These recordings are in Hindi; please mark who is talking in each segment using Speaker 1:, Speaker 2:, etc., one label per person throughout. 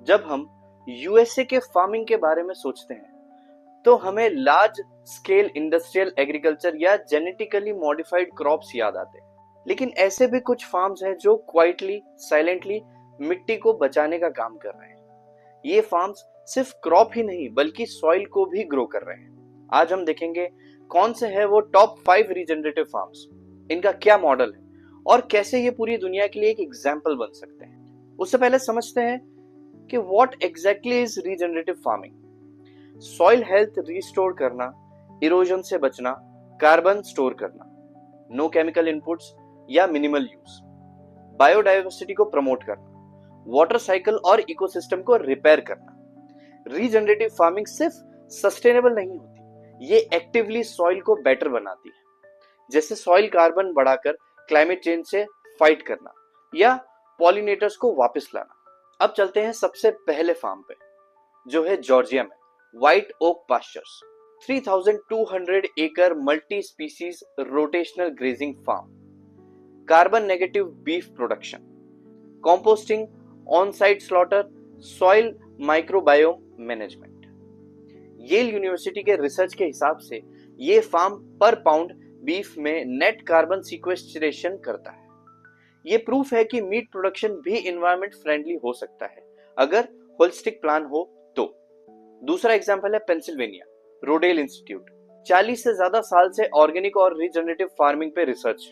Speaker 1: जब हम यूएसए के फार्मिंग के बारे में सोचते हैं तो हमें लार्ज स्केल इंडस्ट्रियल एग्रीकल्चर या जेनेटिकली मॉडिफाइड क्रॉप्स याद आते हैं। लेकिन ऐसे भी कुछ फार्म्स हैं जो क्वाइटली साइलेंटली मिट्टी को बचाने का काम कर रहे हैं। ये फार्म्स सिर्फ क्रॉप ही नहीं बल्कि सॉइल को भी ग्रो कर रहे हैं। आज हम देखेंगे कौन से है वो टॉप 5 रीजनरेटिव फार्म्स, इनका क्या मॉडल है और कैसे ये पूरी दुनिया के लिए एक एग्जाम्पल बन सकते हैं। उससे पहले समझते हैं कि what exactly is regenerative farming. Soil health restore करना, इरोजन से बचना, कार्बन स्टोर करना, नो केमिकल इनपुट्स या मिनिमल यूज, बायोडायवर्सिटी को प्रमोट करना, वाटर साइकिल और इकोसिस्टम को रिपेयर करना। रीजनरेटिव फार्मिंग सिर्फ सस्टेनेबल नहीं होती, ये एक्टिवली सॉइल को बेटर बनाती है, जैसे सॉइल कार्बन बढ़ाकर क्लाइमेट चेंज से फाइट करना या पॉलिनेटर्स को वापस लाना। अब चलते हैं सबसे पहले फार्म पे, जो है जॉर्जिया में व्हाइट ओक पास्चर्स, 3200 एकड़ multi species rotational grazing farm, carbon negative beef production, composting, on site slaughter, soil microbiome management. Yale University के रिसर्च के हिसाब से ये फार्म पर पाउंड बीफ में नेट कार्बन सिक्वेस्ट्रेशन करता है। ये प्रूफ है कि मीट प्रोडक्शन भी एनवायरनमेंट फ्रेंडली हो सकता है अगर होलिस्टिक प्लान हो तो। दूसरा एग्जांपल है पेंसिल्वेनिया रोडेल इंस्टीट्यूट, 40 से ज्यादा साल से ऑर्गेनिक और रीजनरेटिव फार्मिंग पे research.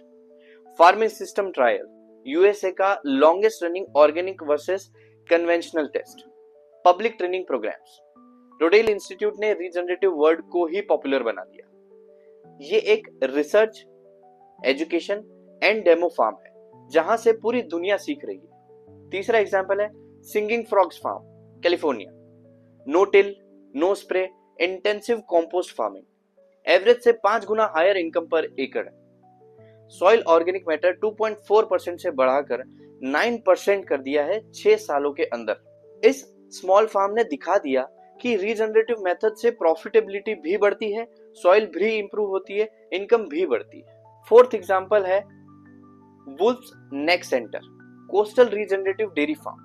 Speaker 1: Farming system trial, USA का longest running organic versus conventional test, public training programs. Rodale institute ने रीजनरेटिव वर्ड को ही पॉपुलर बना दिया। ये एक research, education and demo farm है जहां से पूरी दुनिया सीख रही है। तीसरा एग्जांपल है singing frogs farm, California, no till, no spray, intensive compost farming, average से 5 गुना हायर इनकम पर एकड़ है। सॉइल ऑर्गेनिक मैटर 2.4% से बढ़ाकर 9% कर दिया है 6 सालों के अंदर। इस स्मॉल फार्म ने दिखा दिया कि रीजनरेटिव मेथड से प्रॉफिटेबिलिटी भी बढ़ती है, सॉइल भी इंप्रूव होती है, इनकम भी बढ़ती है। फोर्थ एग्जांपल है wolf's neck center, coastal regenerative dairy farm,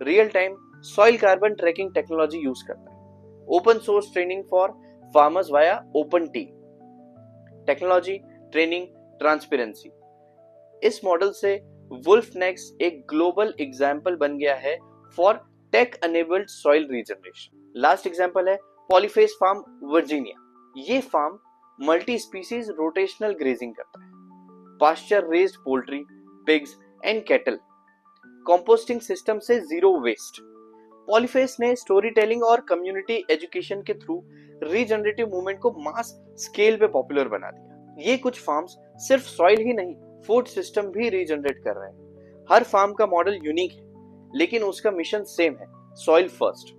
Speaker 1: real time soil carbon tracking technology use करता है, open source training for farmers via open T, technology, training, transparency. इस मॉडल से वुल्फ नेक्स एक ग्लोबल एग्जाम्पल बन गया है for tech enabled soil regeneration. Last example है पॉलीफेस फार्म वर्जीनिया। ये farm multi species rotational grazing करता है, pasture raised poultry, pigs and cattle, composting system से जीरो वेस्ट। पॉलीफेस ने स्टोरी टेलिंग और कम्युनिटी एजुकेशन के थ्रू रीजनरेटिव मूवमेंट को मास स्केल पे पॉपुलर बना दिया। ये कुछ फार्म्स सिर्फ सॉइल ही नहीं, फूड सिस्टम भी रीजनरेट कर रहे हैं। हर फार्म का मॉडल यूनिक है लेकिन उसका मिशन सेम है, सॉइल फर्स्ट।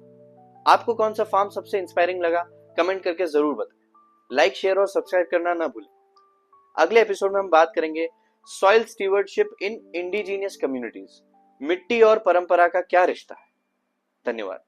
Speaker 1: आपको कौन सा फार्म सबसे इंस्पायरिंग लगा कमेंट करके जरूर बताएं। लाइक, शेयर और सब्सक्राइब करना ना भूलें। अगले एपिसोड में हम बात करेंगे सॉइल स्टीवर्डशिप इन इंडिजीनियस कम्युनिटीज, मिट्टी और परंपरा का क्या रिश्ता है। धन्यवाद।